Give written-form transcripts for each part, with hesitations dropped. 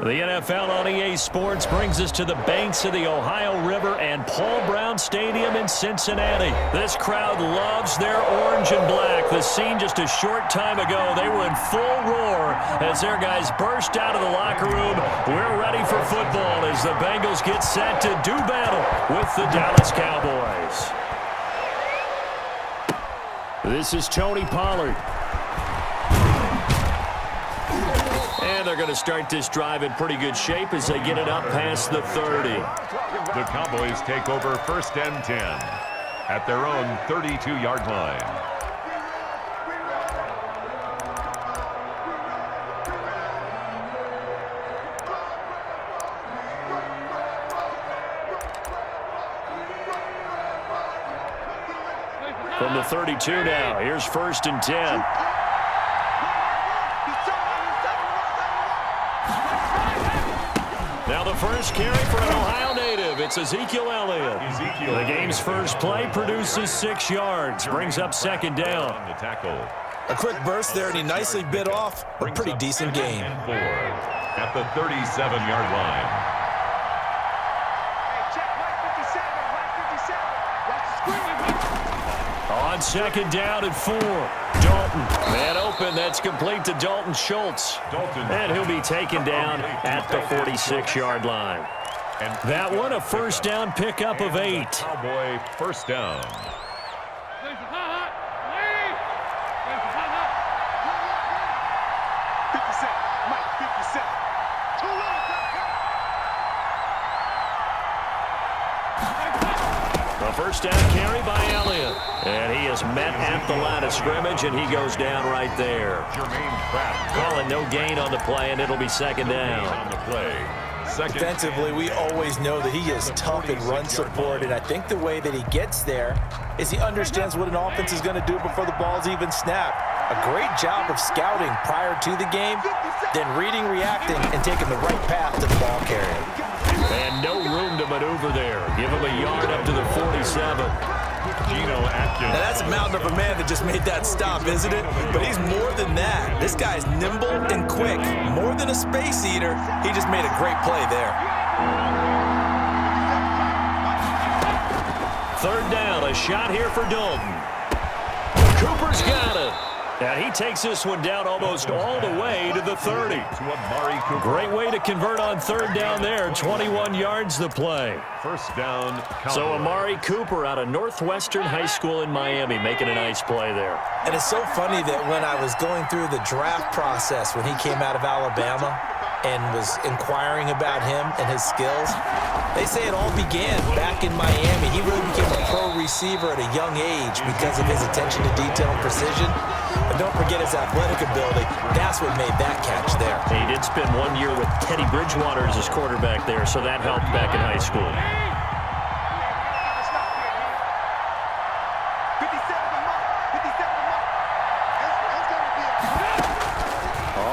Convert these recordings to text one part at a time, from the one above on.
The NFL on EA Sports brings us to the banks of the Ohio River and Paul Brown Stadium in Cincinnati. This crowd loves their orange and black. The scene just a short time ago, they were in full roar as their guys burst out of the locker room. We're ready for football as the Bengals get set to do battle with the Dallas Cowboys. This is Tony Pollard. And they're going to start this drive in pretty good shape as they get it up past the 30. The Cowboys take over 1st and 10 at their own 32-yard line. From the 32 now, here's 1st and 10. Now the first carry for an Ohio native. It's Ezekiel Elliott. The game's first play produces 6 yards. Brings up 2nd down. A quick burst there, and he nicely bit off a pretty decent gain. At the 37-yard line. On 2nd down and 4. Dalton, man open, that's complete to Dalton Schultz. And he'll be taken down at the 46-yard line. And that one, a first down pickup of 8. Cowboy first down. First down carry by Elliott. And he is met at the line of scrimmage, and he goes down right there. Calling no gain on the play, and it'll be 2nd down. On the play. Defensively, we always know that he is tough in run support, and I think the way that he gets there is he understands what an offense is going to do before the ball's even snapped. A great job of scouting prior to the game, then reading, reacting, and taking the right path to the ball carrier. And no room to maneuver there. Give him a yard up to the 47. Now that's a mountain of a man that just made that stop, isn't it? But he's more than that. This guy's nimble and quick. More than a space eater, he just made a great play there. 3rd down, a shot here for Dalton. Cooper's got it. And he takes this one down almost all the way to the 30. Great way to convert on 3rd down there. 21 yards the play. First down. So Amari Cooper out of Northwestern High School in Miami making a nice play there. And it's so funny that when I was going through the draft process when he came out of Alabama and was inquiring about him and his skills, they say it all began back in Miami. He really became a pro receiver at a young age because of his attention to detail and precision. But don't forget his athletic ability. That's what made that catch there. He did spend 1 year with Teddy Bridgewater as his quarterback there, so that helped back in high school.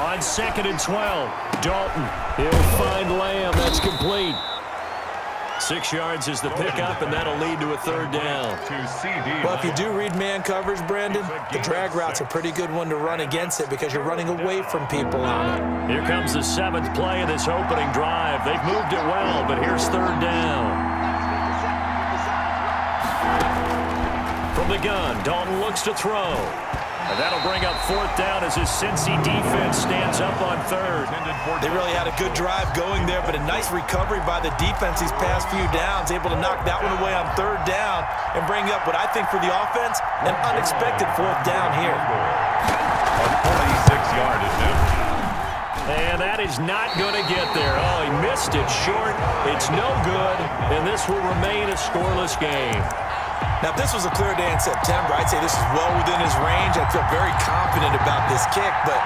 On 2nd and 12, Dalton. He'll find Lamb. That's complete. 6 yards is the pickup, and that'll lead to a 3rd down. Well, if you do read man coverage, Brandon, the drag route's a pretty good one to run against it because you're running away from people on it. Here comes the 7th play of this opening drive. They've moved it well, but here's 3rd down. From the gun, Dalton looks to throw. And that'll bring up 4th down as his Cincy defense stands up on 3rd. They really had a good drive going there, but a nice recovery by the defense these past few downs, able to knock that one away on 3rd down and bring up what I think for the offense, an unexpected 4th down here. A 46-yard attempt. And that is not going to get there. Oh, he missed it short. It's no good, and this will remain a scoreless game. Now, if this was a clear day in September, I'd say this is well within his range. I'd feel very confident about this kick, but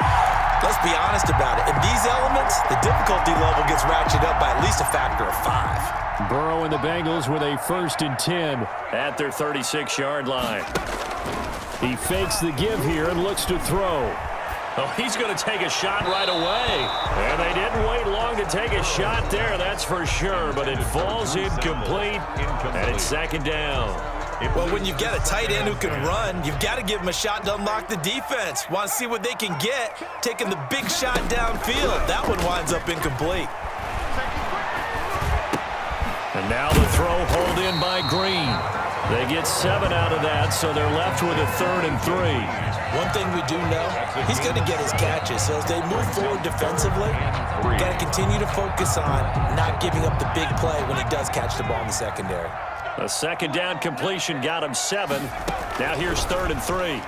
let's be honest about it. In these elements, the difficulty level gets ratcheted up by at least a factor of 5. Burrow and the Bengals with a 1st and 10 at their 36-yard line. He fakes the give here and looks to throw. Oh, he's going to take a shot right away. And they didn't wait long to take a shot there, that's for sure. But it falls incomplete, and it's 2nd down. Well, when you've got a tight end who can run, you've got to give him a shot to unlock the defense. Want to see what they can get, taking the big shot downfield. That one winds up incomplete. And now the throw hauled in by Green. They get 7 out of that, so they're left with a 3rd and 3. One thing we do know, he's going to get his catches. So as they move forward defensively, we've got to continue to focus on not giving up the big play when he does catch the ball in the secondary. A 2nd down completion got him 7. Now here's 3rd and 3.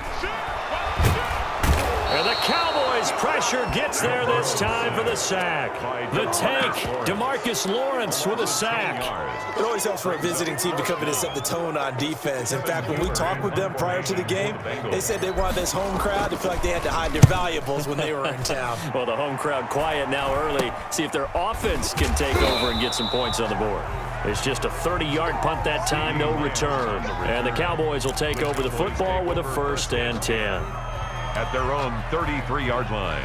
And the Cowboys' pressure gets there this time for the sack. The tank, DeMarcus Lawrence with a sack. It always helps for a visiting team to come in and set the tone on defense. In fact, when we talked with them prior to the game, they said they wanted this home crowd to feel like they had to hide their valuables when they were in town. Well, the home crowd quiet now early. See if their offense can take over and get some points on the board. It's just a 30-yard punt that time, no return. And the Cowboys will take over the football with a 1st and 10. At their own 33-yard line.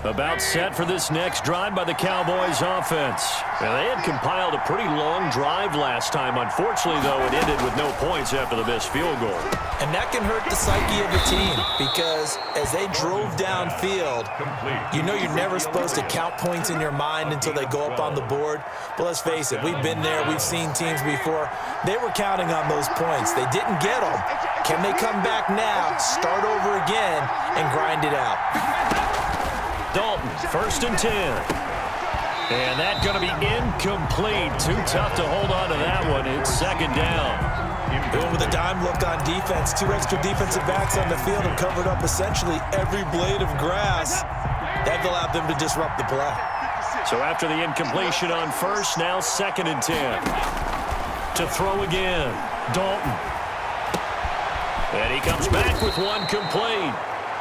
About set for this next drive by the Cowboys offense. Now, they had compiled a pretty long drive last time. Unfortunately, though, it ended with no points after the missed field goal. And that can hurt the psyche of the team because as they drove downfield, you know you're never supposed to count points in your mind until they go up on the board. But let's face it, we've been there. We've seen teams before. They were counting on those points. They didn't get them. Can they come back now, start over again, and grind it out? Dalton, 1st and 10. And that's going to be incomplete. Too tough to hold on to that one. It's 2nd down. Doing with a dime look on defense. 2 extra defensive backs on the field and covered up essentially every blade of grass. That allowed them to disrupt the play. So after the incompletion on 1st, now 2nd and 10. To throw again, Dalton. And he comes back with one complete.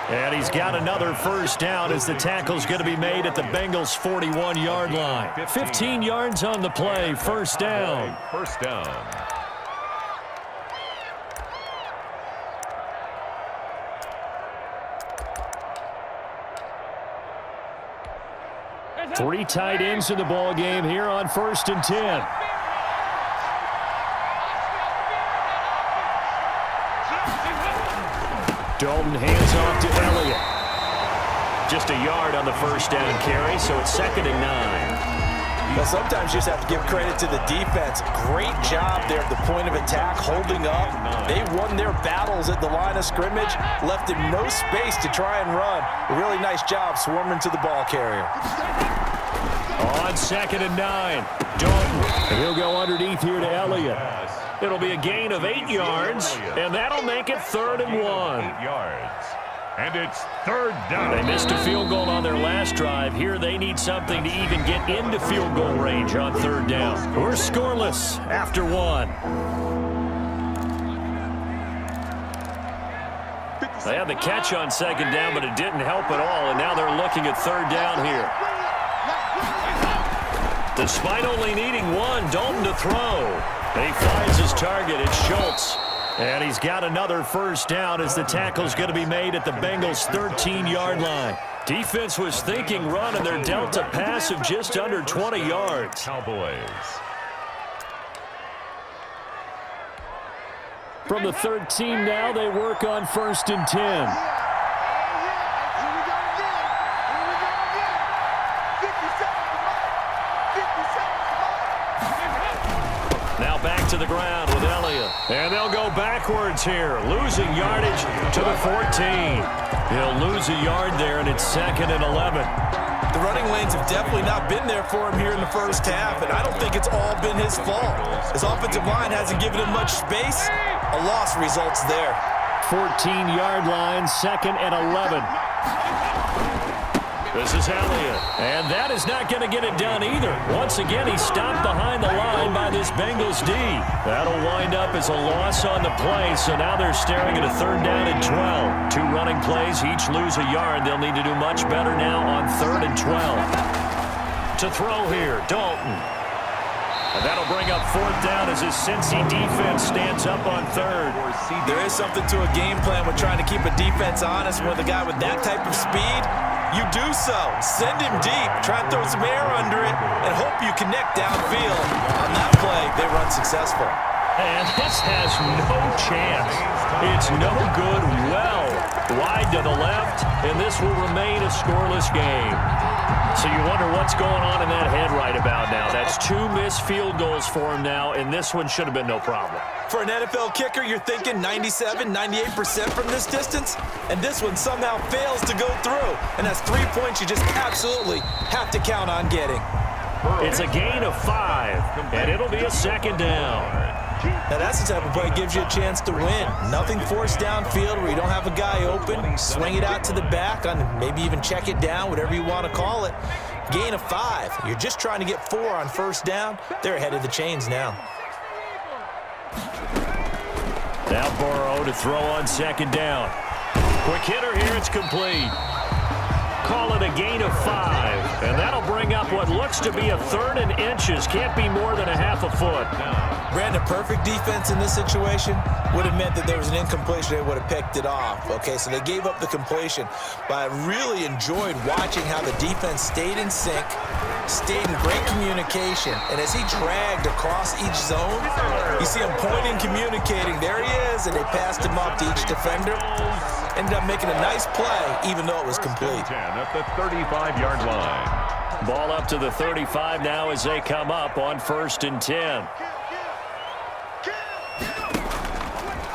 And he's got another 1st down as the tackle's going to be made at the Bengals' 41-yard line. 15 yards on the play, 1st down. 1st down. Three tight ends in the ball game here on 1st and 10. Dalton hands off to Elliott. Just a yard on the 1st down carry, so it's 2nd and 9. Well, sometimes you just have to give credit to the defense. Great job there at the point of attack, holding up. They won their battles at the line of scrimmage, left him no space to try and run. A really nice job swarming to the ball carrier. On 2nd and 9, Dalton. And he'll go underneath here to Elliott. It'll be a gain of 8 yards, and that'll make it 3rd and 1. 8 yards. And it's 3rd down. They missed a field goal on their last drive. Here they need something to even get into field goal range on 3rd down. We're scoreless after 1. They had the catch on 2nd down, but it didn't help at all, and now they're looking at 3rd down here. Despite only needing 1, Dalton to throw. He finds his target. It's Schultz. And he's got another 1st down as the tackle's going to be made at the Bengals' 13-yard line. Defense was thinking run, and they're dealt a pass of just under 20 yards. Cowboys. From the 13 now, they work on 1st and 10. Back to the ground with Elliott. And they'll go backwards here, losing yardage to the 14. He'll lose a yard there, and it's 2nd and 11. The running lanes have definitely not been there for him here in the 1st half, and I don't think it's all been his fault. His offensive line hasn't given him much space. A loss results there. 14-yard line, 2nd and 11. This is Elliott, and that is not going to get it done either. Once again, he's stopped behind the line by this Bengals D. That'll wind up as a loss on the play, so now they're staring at a 3rd down and 12. 2 running plays, each lose a yard. They'll need to do much better now on 3rd and 12. To throw here, Dalton. And that'll bring up 4th down as his Cincy defense stands up on 3rd. There is something to a game plan with trying to keep a defense honest with a guy with that type of speed. You do so. Send him deep. Try and throw some air under it and hope you connect downfield. On that play, they run successful. And this has no chance. It's no good, well wide to the left, and this will remain a scoreless game. So you wonder what's going on in that head right about now. That's 2 missed field goals for him now, and this one should have been no problem. For an NFL kicker, you're thinking 97, 98% from this distance, and this one somehow fails to go through. And that's 3 points you just absolutely have to count on getting. It's a gain of 5, and it'll be a second down. Now that's the type of play that gives you a chance to win. Nothing forced downfield where you don't have a guy open. Swing it out to the back, on maybe even check it down, whatever you want to call it. Gain of 5. You're just trying to get 4 on first down. They're ahead of the chains now. Now Burrow to throw on second down. Quick hitter here, it's complete. Call it a gain of 5, and that'll bring up what looks to be a 3rd and inches. Can't be more than a half a foot. Brandon, perfect defense in this situation would have meant that there was an incompletion. They would have picked it off. Okay, so they gave up the completion. But I really enjoyed watching how the defense stayed in sync, stayed in great communication. And as he dragged across each zone, you see him pointing, communicating. There he is, and they passed him off to each defender. Ended up making a nice play, even though it was complete. 10 at the 35-yard line. Ball up to the 35 now as they come up on 1st and 10.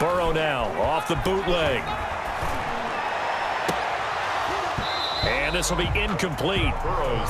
Burrow now off the bootleg. And this will be incomplete.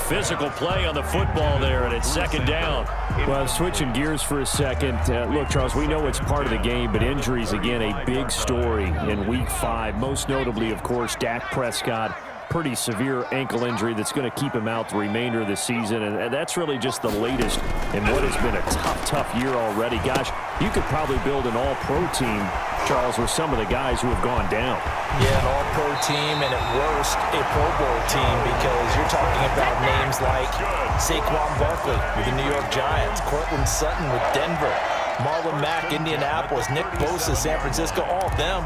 Physical play on the football there, and it's second down. Well, switching gears for a second. Look, Charles, we know it's part of the game, but injuries, again, a big story in Week 5. Most notably, of course, Dak Prescott. Pretty severe ankle injury that's going to keep him out the remainder of the season, and that's really just the latest in what has been a tough year already. Gosh, you could probably build an all-pro team, Charles, with some of the guys who have gone down. Yeah, an all-pro team, and at worst, a Pro Bowl team, because you're talking about names like Saquon Barkley with the New York Giants, Cortland Sutton with Denver, Marlon Mack, Indianapolis, Nick Bosa, San Francisco, all of them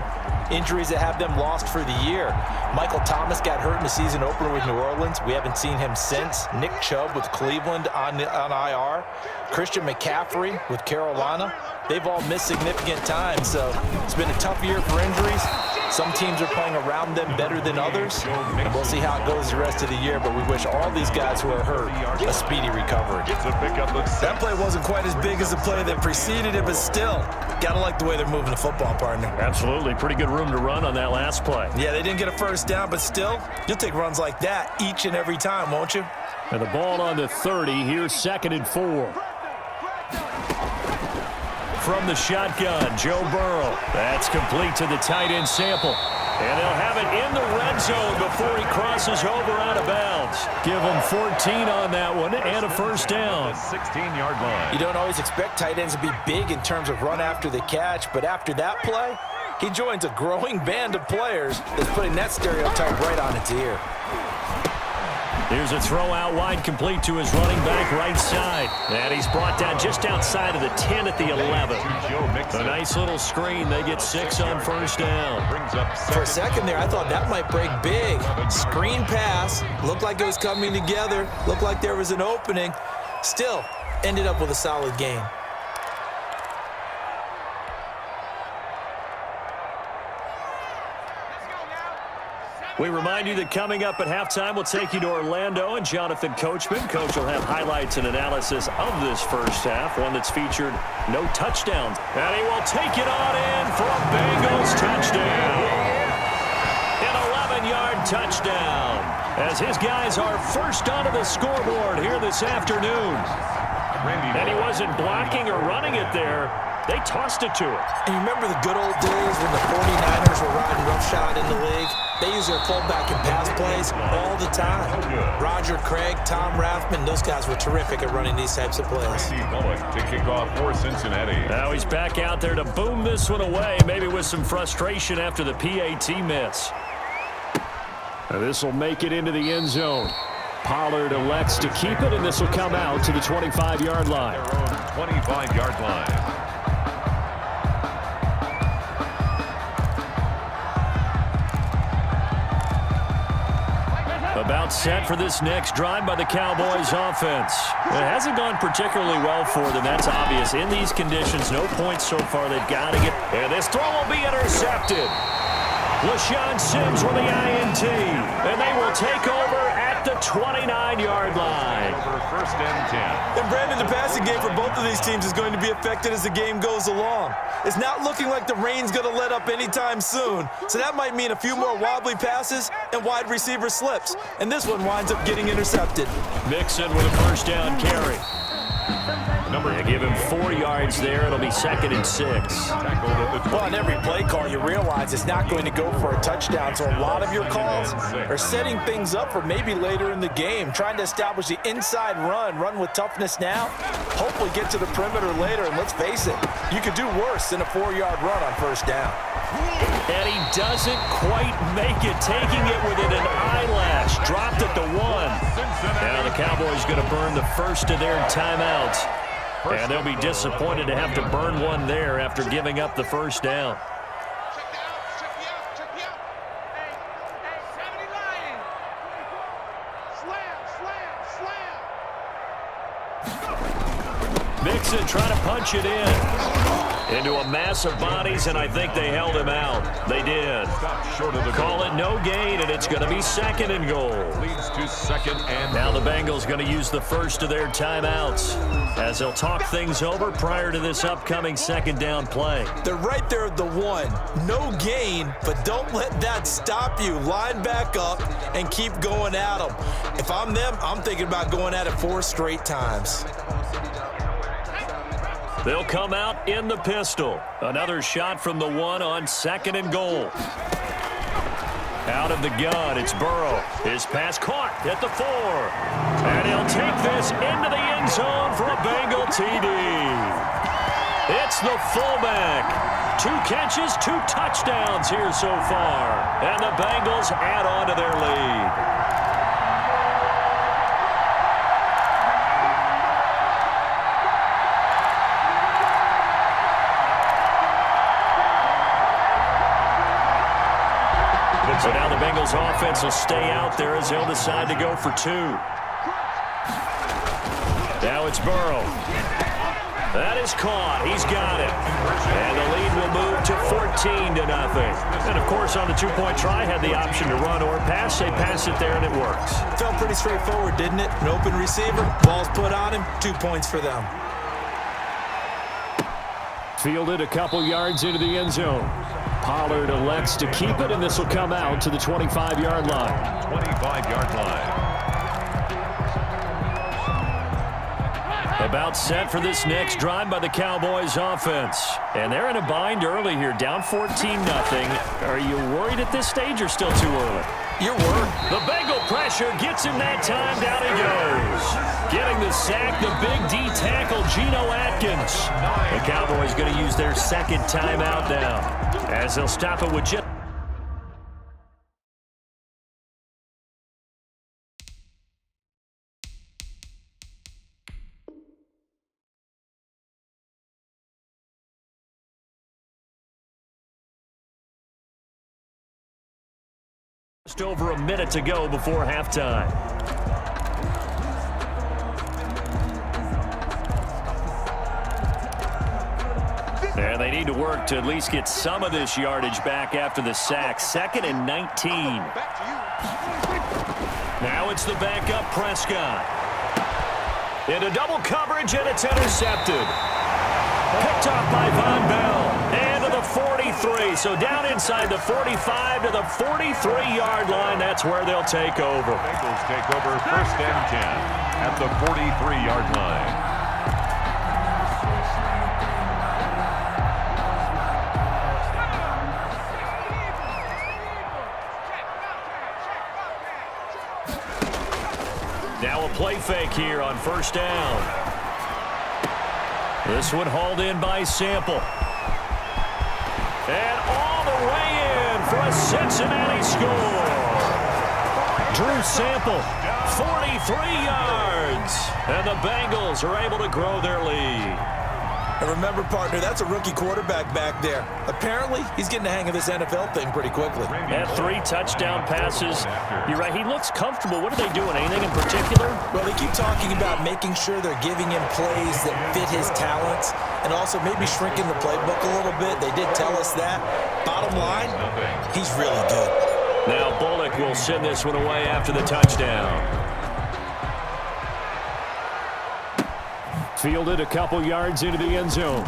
injuries that have them lost for the year. Michael Thomas got hurt in the season opener with New Orleans. We haven't seen him since. Nick Chubb with Cleveland on IR. Christian McCaffrey with Carolina. They've all missed significant time, so it's been a tough year for injuries. Some teams are playing around them better than others, and we'll see how it goes the rest of the year, but we wish all these guys who are hurt a speedy recovery. That play wasn't quite as big as the play that preceded it, but still, gotta like the way they're moving the football, partner. Absolutely. Pretty good room to run on that last play. Yeah, they didn't get a first down, but still, you'll take runs like that each and every time, won't you? And the ball on the 30. Here's 2nd and 4. From the shotgun, Joe Burrow. That's complete to the tight end Sample. And they'll have it in the red zone before he crosses over out of bounds. Give him 14 on that one and a first down. 16-yard line. You don't always expect tight ends to be big in terms of run after the catch, but after that play, he joins a growing band of players that's putting that stereotype right on its ear. Here's a throw out wide, complete to his running back right side. And he's brought down just outside of the 10 at the 11. A nice little screen. They get 6 on first down. For a second there, I thought that might break big. Screen pass. Looked like it was coming together. Looked like there was an opening. Still, ended up with a solid game. We remind you that coming up at halftime, we'll take you to Orlando and Jonathan Coachman. Coach will have highlights and analysis of this first half, one that's featured no touchdowns. And he will take it on in for a Bengals touchdown. An 11-yard touchdown as his guys are first onto the scoreboard here this afternoon. And he wasn't blocking or running it there. They tossed it to him. And you remember the good old days when the 49ers were riding roughshod in the league? They use their fullback and pass plays all the time. Roger Craig, Tom Rathman, those guys were terrific at running these types of plays. To kick off for Cincinnati. Now he's back out there to boom this one away, maybe with some frustration after the PAT miss. Now this will make it into the end zone. Pollard elects to keep it, and this will come out to the 25-yard line. 25-yard line. set for this next drive by the Cowboys offense. It hasn't gone particularly well for them. That's obvious. In these conditions, no points so far. They've got to get. And this throw will be intercepted. LaShawn Sims with the INT. And they will take over at the 29-yard line. First and 10. And Brandon, the passing game for both of these teams is going to be affected as the game goes along. It's not looking like the rain's going to let up anytime soon, so that might mean a few more wobbly passes and wide receiver slips. And this one winds up getting intercepted. Mixon with a first down carry. They give him 4 yards there. It'll be 2nd and 6. Well, on every play call, you realize it's not going to go for a touchdown, so a lot of your calls are setting things up for maybe later in the game, trying to establish the inside run with toughness now, hopefully get to the perimeter later, and let's face it, you could do worse than a 4-yard run on first down. And he doesn't quite make it, taking it within an eyelash. Dropped at the 1. Now the Cowboys going to burn the first of their timeouts. And they'll be disappointed to have to burn one there after giving up the first down. Mixon trying to punch it into a mass of bodies, and I think they held him out. They did. Call it no gain, and it's going to be 2nd and goal. Leads to 2nd and now the Bengals going to use the first of their timeouts as they'll talk things over prior to this upcoming 2nd down play. They're right there at the 1. No gain, but don't let that stop you. Line back up and keep going at them. If I'm them, I'm thinking about going at it 4 straight times. They'll come out in the pistol. Another shot from the 1 on 2nd and goal. Out of the gun, it's Burrow. His pass caught at the 4. And he'll take this into the end zone for a Bengal TD. It's the fullback. 2 catches, 2 touchdowns here so far. And the Bengals add on to their lead. So now the Bengals offense will stay out there as they'll decide to go for 2. Now it's Burrow. That is caught. He's got it. And the lead will move to 14-0. And, of course, on the 2-point try, had the option to run or pass. They pass it there, and it works. Felt pretty straightforward, didn't it? An open receiver, ball's put on him, 2 points for them. Fielded a couple yards into the end zone. Pollard elects to keep it, and this will come out to the 25-yard line. 25-yard line. About set for this next drive by the Cowboys offense. And they're in a bind early here, down 14-0. Are you worried at this stage or still too early? You're worried. The Bengal pressure gets him that time. Down he goes. Getting the sack, the big D tackle, Geno Atkins. The Cowboys going to use their 2nd timeout now, as they'll stop it with just over a minute to go before halftime. And they need to work to at least get some of this yardage back after the sack. 2nd and 19. Now it's the backup Prescott. Into double coverage, and it's intercepted. Picked off by Von Bell. And to the 43. So down inside the 45 to the 43-yard line. That's where they'll take over. Bengals take over 1st and 10 at the 43-yard line. Now a play fake here on 1st down. This one hauled in by Sample. And all the way in for a Cincinnati score. Drew Sample, 43 yards. And the Bengals are able to grow their lead. And remember, partner, that's a rookie quarterback back there. Apparently, he's getting the hang of this NFL thing pretty quickly. Had 3 touchdown passes. You're right, he looks comfortable. What are they doing? Anything in particular? Well, they keep talking about making sure they're giving him plays that fit his talents and also maybe shrinking the playbook a little bit. They did tell us that. Bottom line, he's really good. Now Bullock will send this one away after the touchdown. Fielded a couple yards into the end zone.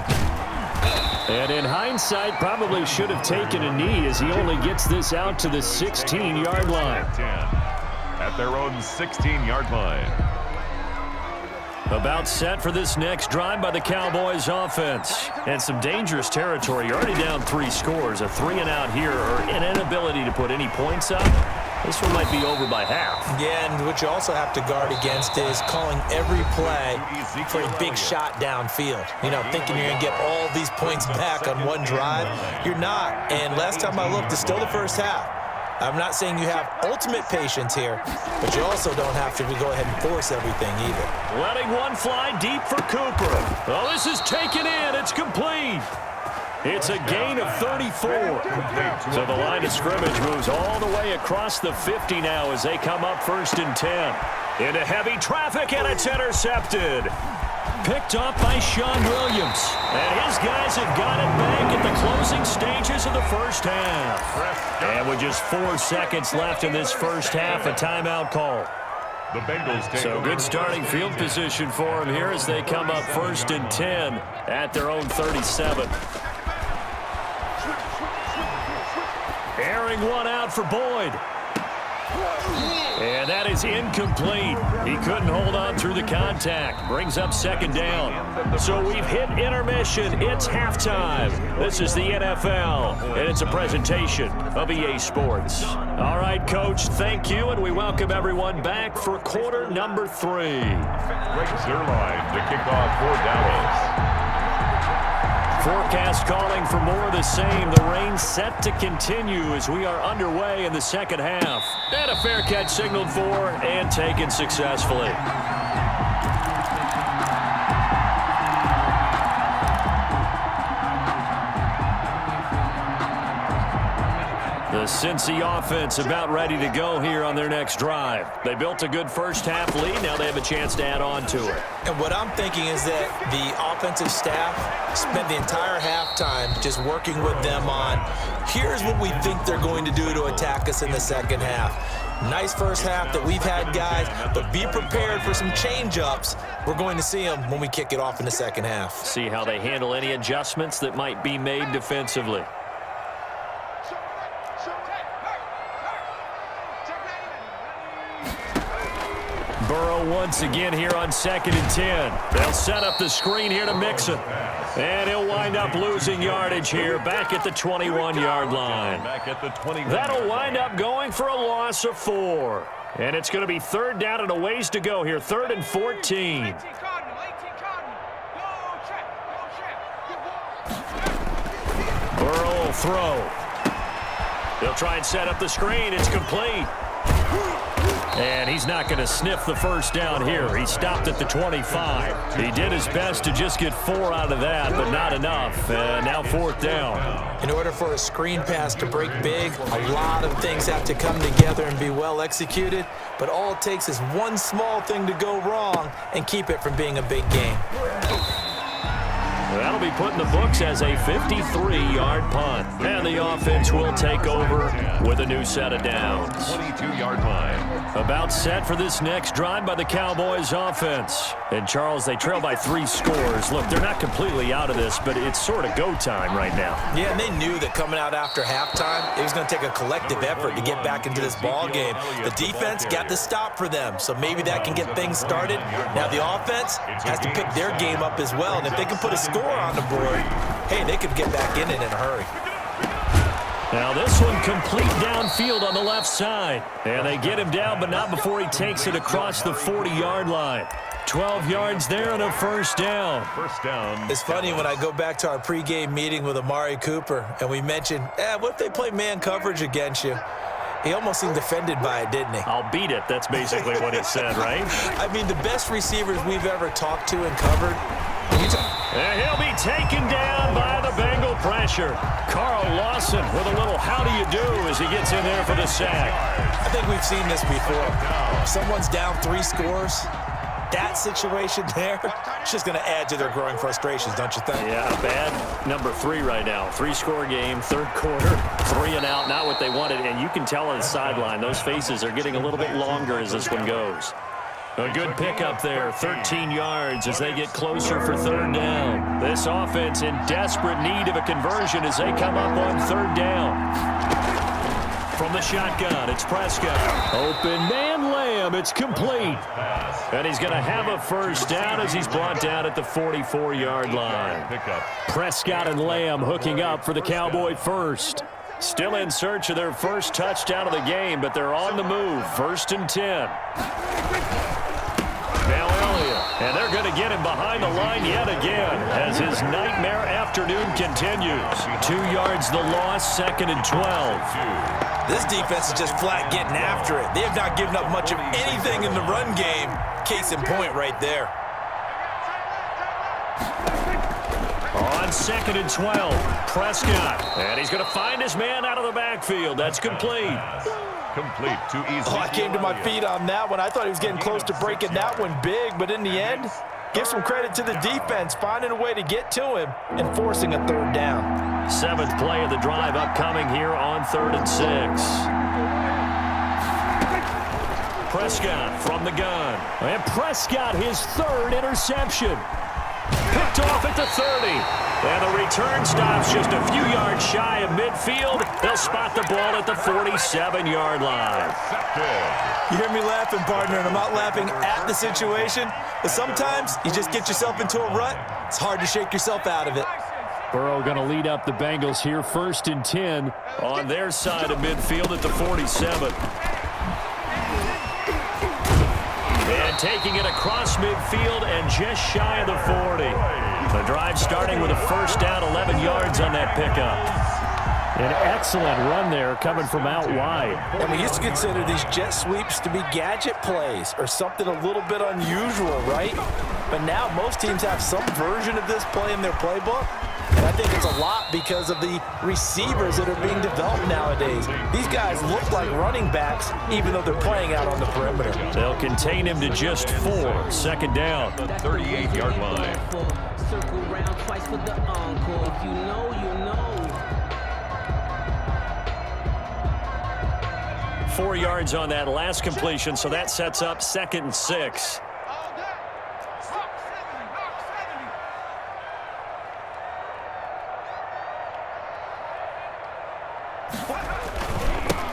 And in hindsight, probably should have taken a knee as he only gets this out to the 16-yard line. At their own 16-yard line. About set for this next drive by the Cowboys offense. And some dangerous territory. You're already down 3 scores. A 3-and-out here or an inability to put any points up. This one might be over by half. Yeah, and what you also have to guard against is calling every play for a big shot downfield. You know, thinking you're going to get all these points back on one drive. You're not. And last time I looked, it's still the first half. I'm not saying you have ultimate patience here, but you also don't have to go ahead and force everything either. Letting one fly deep for Cooper. Oh, this is taken in. It's complete. It's a gain of 34. So the line of scrimmage moves all the way across the 50 now as they come up 1st and 10. Into heavy traffic, and it's intercepted. Picked up by Sean Williams. And his guys have got it back at the closing stages of the first half. And with just 4 seconds left in this first half, a timeout call. The Bengals take So good starting field position for them here as they come up 1st and 10 at their own 37. Airing one out for Boyd. And that is incomplete. He couldn't hold on through the contact. Brings up 2nd down. So we've hit intermission. It's halftime. This is the NFL, and it's a presentation of EA Sports. All right, Coach, thank you, and we welcome everyone back for quarter number 3. Greg Zuerlein to kick off for Dallas. Forecast calling for more of the same. The rain set to continue as we are underway in the second half. And a fair catch signaled for and taken successfully. The Cincy offense about ready to go here on their next drive. They built a good first half lead. Now they have a chance to add on to it. And what I'm thinking is that the offensive staff spent the entire halftime just working with them on, here's what we think they're going to do to attack us in the second half. Nice first half that we've had, guys, but be prepared for some change-ups. We're going to see them when we kick it off in the second half. See how they handle any adjustments that might be made defensively. Burrow once again here on 2nd and 10. They'll set up the screen here to Mixon. And he'll wind up losing yardage here back at the 21-yard line. That'll wind up going for a loss of 4. And it's going to be 3rd down and a ways to go here. 3rd and 14. Burrow will throw. They'll try and set up the screen. It's complete. And he's not going to sniff the first down here. He stopped at the 25. He did his best to just get 4 out of that, but not enough. And now 4th down. In order for a screen pass to break big, a lot of things have to come together and be well executed. But all it takes is one small thing to go wrong and keep it from being a big game. That'll be put in the books as a 53-yard punt. And the offense will take over with a new set of downs. 22-yard line. About set for this next drive by the Cowboys offense. And, Charles, they trail by 3 scores. Look, they're not completely out of this, but it's sort of go time right now. Yeah, and they knew that coming out after halftime, it was going to take a collective effort to get back into this ball game. The defense got the stop for them, so maybe that can get things started. Now the offense has to pick their game up as well, and if they can put a score on the board, hey, they could get back in it in a hurry. Now this one complete downfield on the left side. And they get him down, but not before he takes it across the 40-yard line. 12 yards there and a 1st down. First down. It's funny when I go back to our pregame meeting with Amari Cooper, and we mentioned, what if they play man coverage against you? He almost seemed offended by it, didn't he? I'll beat it. That's basically what he said, right? I mean, the best receivers we've ever talked to and covered. And he'll be taken down by the Bengal pressure. Carl Lawson with a little how do you do as he gets in there for the sack. I think we've seen this before. If someone's down 3 scores, that situation there, it's just going to add to their growing frustrations, don't you think? Yeah, bad number 3 right now. 3-score game, third quarter, 3 and out, not what they wanted. And you can tell on the sideline, those faces are getting a little bit longer as this one goes. A good pickup there, 13 yards as they get closer for third down. This offense in desperate need of a conversion as they come up on third down. From the shotgun, it's Prescott. Open man, Lamb, it's complete. And he's going to have a first down as he's brought down at the 44-yard line. Prescott and Lamb hooking up for the Cowboy first. Still in search of their first touchdown of the game, but they're on the move. 1st and 10. Now Elliott, and they're going to get him behind the line yet again as his nightmare afternoon continues. 2 yards the loss, 2nd and 12. This defense is just flat getting after it. They have not given up much of anything in the run game. Case in point right there. On 2nd and 12, Prescott. And he's going to find his man out of the backfield. That's complete. Complete to Easy. I came to my feet on that one. I thought he was getting close to breaking that one big, but in the end, give some credit to the defense, finding a way to get to him and forcing a 3rd down. 7th play of the drive upcoming here on 3rd and 6. Prescott from the gun. And Prescott, his 3rd interception. Picked off at the 30. And the return stops just a few yards shy of midfield. They'll spot the ball at the 47-yard line. You hear me laughing, partner, and I'm not laughing at the situation, but sometimes you just get yourself into a rut. It's hard to shake yourself out of it. Burrow going to lead up the Bengals here, 1st and 10 on their side of midfield at the 47. And taking it across midfield and just shy of the 40. The drive starting with a first down, 11 yards on that pickup. An excellent run there coming from out wide. And we used to consider these jet sweeps to be gadget plays or something a little bit unusual, right? But now most teams have some version of this play in their playbook. And I think it's a lot because of the receivers that are being developed nowadays. These guys look like running backs, even though they're playing out on the perimeter. They'll contain him to just 4. 2nd down. 38-yard line. Circle round twice for the encore. If you know, you know. 4 yards on that last completion, so that sets up 2nd and 6.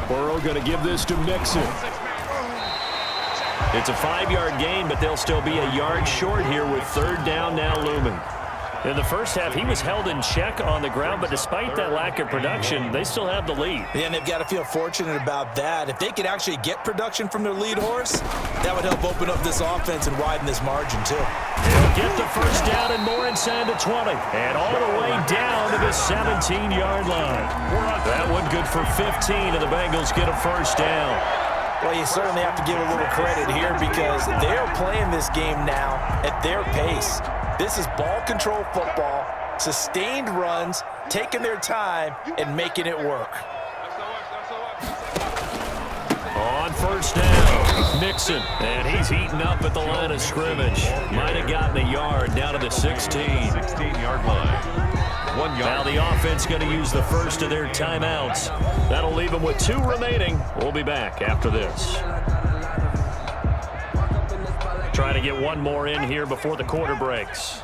Burrow going to give this to Mixon. It's a 5-yard gain, but they'll still be a yard short here with 3rd down now looming. In the first half, he was held in check on the ground, but despite that lack of production, they still have the lead. Yeah, and they've got to feel fortunate about that. If they could actually get production from their lead horse, that would help open up this offense and widen this margin, too. He'll get the first down and more inside the 20. And all the way down to the 17-yard line. That one good for 15, and the Bengals get a first down. Well, you certainly have to give a little credit here because they're playing this game now at their pace. This is ball control football, sustained runs, taking their time, and making it work. On first down, Mixon, and he's heating up at the line of scrimmage. Might have gotten a yard down to the 16. 16-yard line. 1 yard. Now the offense going to use the first of their timeouts. That'll leave them with 2 remaining. We'll be back after this. Trying to get one more in here before the quarter breaks.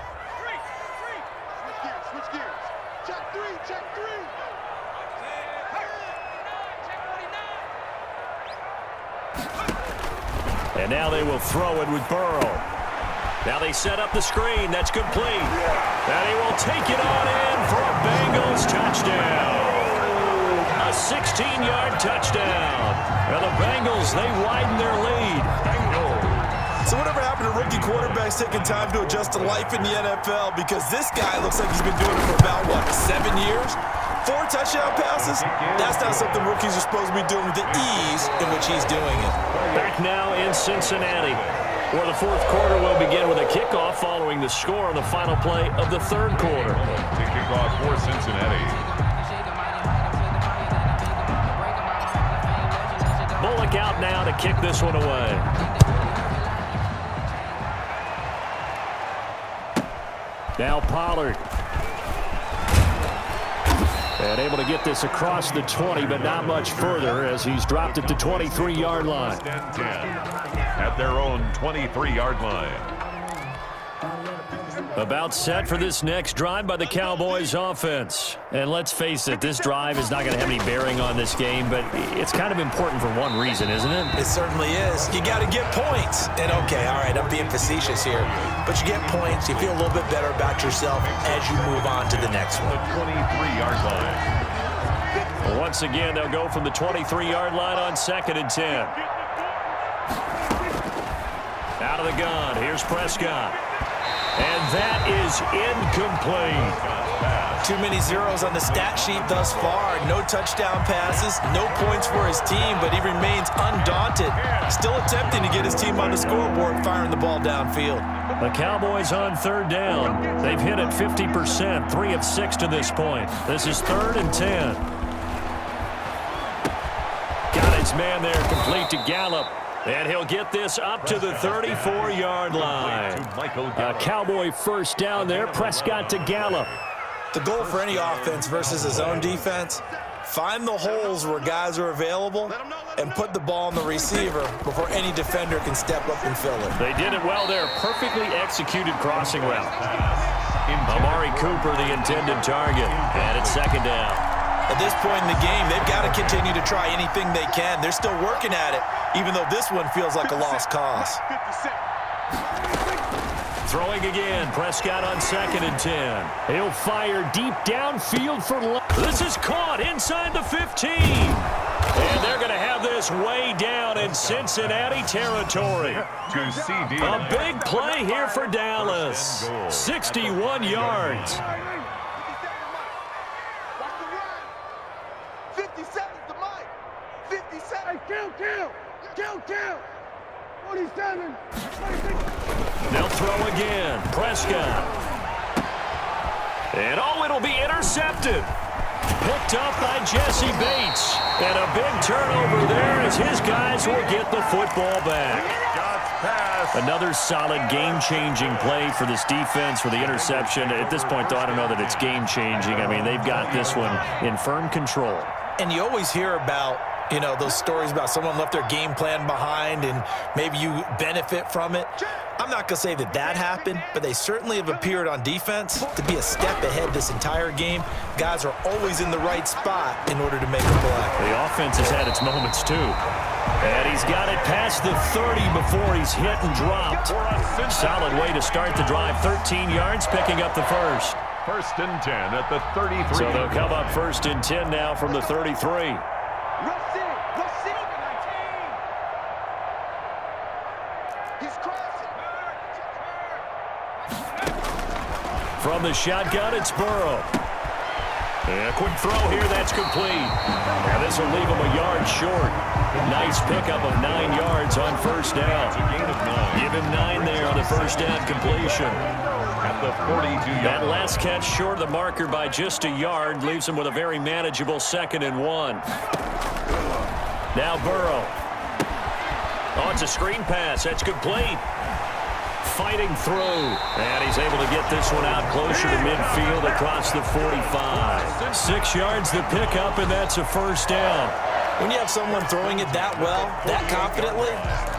And now they will throw it with Burrow. Now they set up the screen. That's complete. And he will take it on in for a Bengals touchdown. A 16-yard touchdown. And the Bengals, they widen their lead. So whatever happened to rookie quarterbacks taking time to adjust to life in the NFL? Because this guy looks like he's been doing it for about, 7 years? 4 touchdown passes? That's not something rookies are supposed to be doing with the ease in which he's doing it. Back now in Cincinnati. Well, the fourth quarter will begin with a kickoff following the score on the final play of the third quarter. To kick off for Cincinnati. Bullock out now to kick this one away. Now Pollard. And able to get this across the 20, but not much further as he's dropped it to 23-yard line. 10 at their own 23-yard line. About set for this next drive by the Cowboys offense. And let's face it, this drive is not going to have any bearing on this game, but it's kind of important for one reason, isn't it? It certainly is. You got to get points. And okay, all right, I'm being facetious here, but you get points, you feel a little bit better about yourself as you move on to the next one. The 23-yard line. Well, once again, they'll go from the 23-yard line on 2nd and 10. Out of the gun, here's Prescott. And that is incomplete. Too many zeros on the stat sheet thus far. No touchdown passes, no points for his team, but he remains undaunted. Still attempting to get his team on the scoreboard, firing the ball downfield. The Cowboys on third down. They've hit it 50%, 3 of 6 to this point. This is 3rd and 10. Got his man there, complete to Gallup. And he'll get this up to the 34-yard line. A Cowboy first down there. Prescott to Gallup. The goal for any offense versus his own defense, find the holes where guys are available and put the ball on the receiver before any defender can step up and fill it. They did it well there. Perfectly executed crossing route. Amari Cooper, the intended target. And it's 2nd down. At this point in the game, they've got to continue to try anything they can. They're still working at it, even though this one feels like a lost cause. Throwing again, Prescott on 2nd and 10. He'll fire deep downfield for this is caught inside the 15. And they're going to have this way down in Cincinnati territory. To CD. A big play here for Dallas. 61 yards. 57's the mic. 57. Hey, count. 47. 46. They'll throw again. Prescott. And it'll be intercepted. Picked up by Jesse Bates. And a big turnover there as his guys will get the football back. Another solid game-changing play for this defense for the interception. At this point, though, I don't know that it's game-changing. I mean, they've got this one in firm control. And you always hear about, those stories about someone left their game plan behind and maybe you benefit from it. I'm not going to say that happened, but they certainly have appeared on defense to be a step ahead this entire game. Guys are always in the right spot in order to make a play. The offense has had its moments, too. And he's got it past the 30 before he's hit and dropped. Solid way to start the drive. 13 yards, picking up the first. 1st and 10 at the 33. So they'll come up 1st and 10 now from the 33. From the shotgun, it's Burrow. And a quick throw here, that's complete. Now this will leave him a yard short. Nice pickup of 9 yards on 1st down. Give him 9 there on the 1st down completion. At the 42-yard. That last catch short of the marker by just a yard leaves him with a very manageable 2nd and 1. Now Burrow. Oh, it's a screen pass. That's complete. Fighting through. And he's able to get this one out closer to midfield across the 45. 6 yards the pickup, and that's a 1st down. When you have someone throwing it that well, that confidently,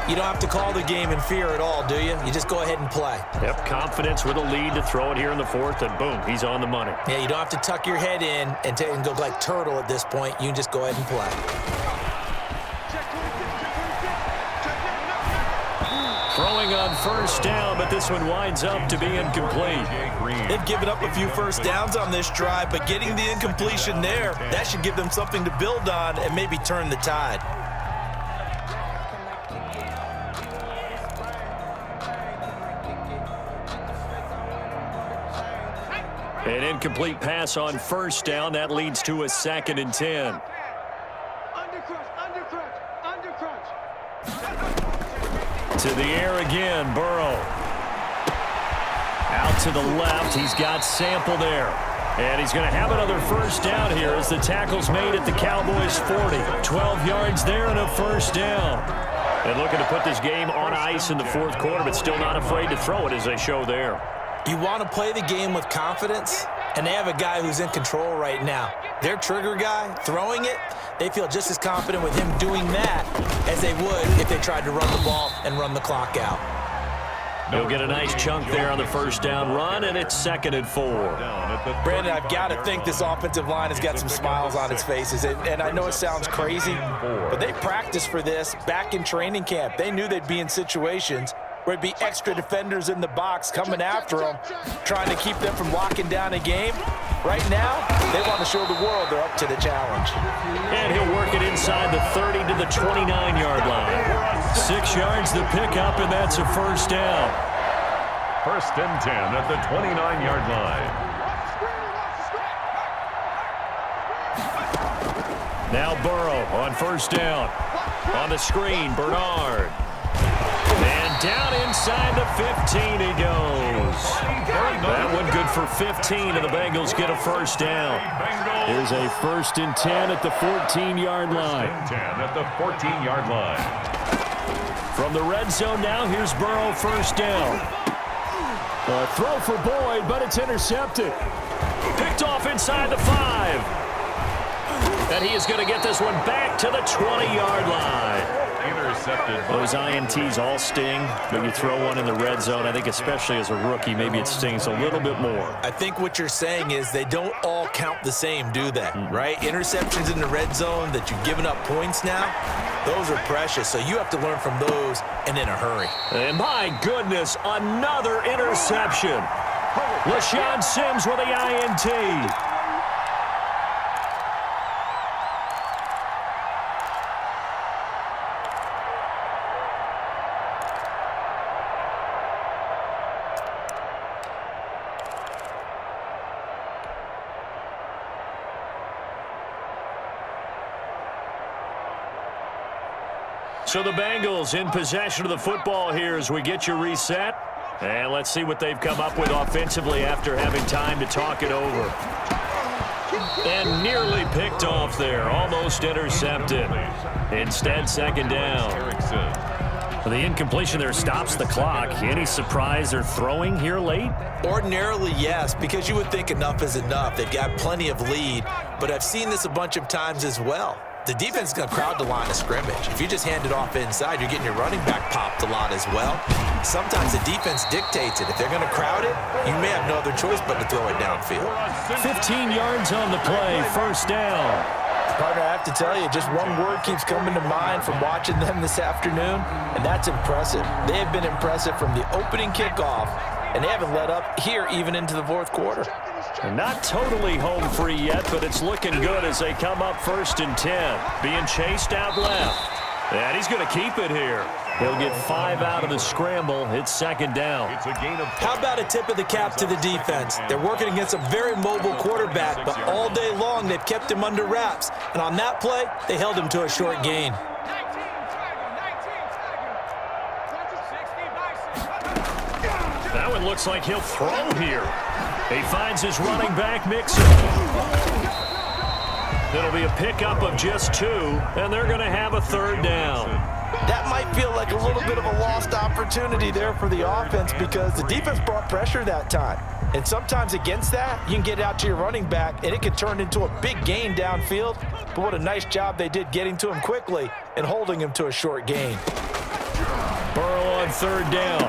you don't have to call the game in fear at all, do you? You just go ahead and play. Yep, confidence with a lead to throw it here in the 4th, and boom, he's on the money. Yeah, you don't have to tuck your head in and go like turtle at this point. You can just go ahead and play. Throwing on 1st down, but this one winds up to be incomplete. They've given up a few 1st downs on this drive, but getting the incompletion there, that should give them something to build on and maybe turn the tide. An incomplete pass on 1st down. That leads to a 2nd and 10. To the air again, Burrow. Out to the left. He's got Sample there. And he's going to have another first down here as the tackle's made at the Cowboys' 40. 12 yards there and a first down. And looking to put this game on ice in the fourth quarter, but still not afraid to throw it as they show there. You want to play the game with confidence, and they have a guy who's in control right now. Their trigger guy, throwing it, they feel just as confident with him doing that as they would if they tried to run the ball and run the clock out. He'll get a nice chunk there on the first down run, and it's 2nd and 4. Brandon, I've got to think this offensive line has got some smiles on its faces. And I know it sounds crazy, but they practiced for this back in training camp. They knew they'd be in situations where it'd be extra defenders in the box coming after them, trying to keep them from locking down a game. Right now, they want to show the world they're up to the challenge. And he'll work it inside the 30 to the 29-yard line. 6 yards the pickup, and that's a first down. 1st and 10 at the 29-yard line. Now Burrow on first down. On the screen, Bernard. And down inside the 15 he goes. That one good for 15, and the Bengals get a first down. Here's a 1st and 10 at the 14-yard line. 1st and 10 at the 14-yard line. From the red zone now, here's Burrow, first down. A throw for Boyd, but it's intercepted. Picked off inside the 5. And he is going to get this one back to the 20-yard line. Intercepted. Those INTs all sting, but you throw one in the red zone, I think especially as a rookie, maybe it stings a little bit more. I think what you're saying is they don't all count the same, do they? Right? Interceptions in the red zone that you've given up points now, those are precious. So you have to learn from those and in a hurry. And my goodness, another interception. LaShawn Sims with the INT. So the Bengals in possession of the football here as we get you reset. And let's see what they've come up with offensively after having time to talk it over. And nearly picked off there. Almost intercepted. Instead, 2nd down. The incompletion there stops the clock. Any surprise they're throwing here late? Ordinarily, yes, because you would think enough is enough. They've got plenty of lead, but I've seen this a bunch of times as well. The defense is going to crowd the line of scrimmage. If you just hand it off inside, you're getting your running back popped a lot as well. Sometimes the defense dictates it. If they're going to crowd it, you may have no other choice but to throw it downfield. 15 yards on the play, first down. Partner, I have to tell you, just one word keeps coming to mind from watching them this afternoon, and that's impressive. They have been impressive from the opening kickoff, and they haven't let up here even into the fourth quarter. Not totally home free yet, but it's looking good as they come up 1st and 10. Being chased out left. And he's going to keep it here. He'll get 5 out of the scramble. It's 2nd down. It's a gain of. How about a tip of the cap to the defense? They're working against a very mobile quarterback, but all day long they've kept him under wraps. And on that play, they held him to a short gain. That one looks like he'll throw here. He finds his running back, Mixon. It'll be a pickup of just 2, and they're going to have a 3rd down. That might feel like a little bit of a lost opportunity there for the offense because the defense brought pressure that time. And sometimes against that, you can get out to your running back, and it can turn into a big gain downfield. But what a nice job they did getting to him quickly and holding him to a short gain. Burrow on 3rd down.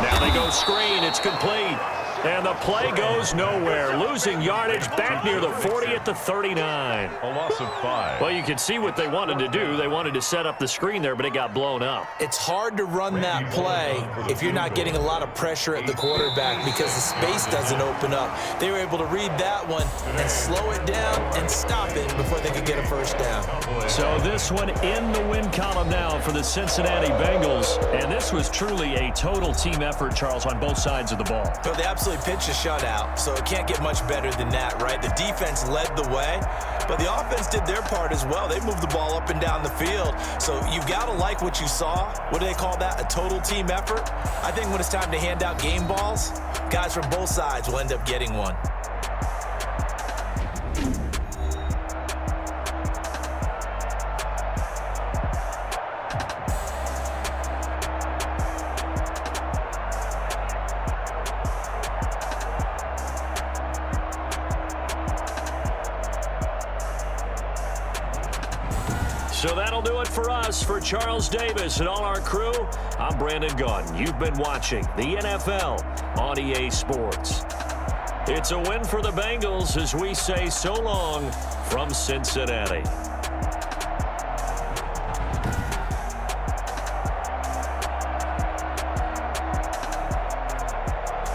Now they go screen. It's complete. And the play goes nowhere. Losing yardage back near the 40 at the 39. A loss of 5. Well, you can see what they wanted to do. They wanted to set up the screen there, but it got blown up. It's hard to run that play if you're not getting a lot of pressure at the quarterback because the space doesn't open up. They were able to read that one and slow it down and stop it before they could get a first down. So this one in the win column now for the Cincinnati Bengals. And this was truly a total team effort, Charles, on both sides of the ball. So they absolutely really pitched a shutout, so it can't get much better than that, right? The defense led the way, but the offense did their part as well. They moved the ball up and down the field, so you've got to like what you saw. What do they call that? A total team effort? I think when it's time to hand out game balls, guys from both sides will end up getting one. So that'll do it for us. For Charles Davis and all our crew, I'm Brandon Gaudin. You've been watching the NFL on EA Sports. It's a win for the Bengals as we say so long from Cincinnati.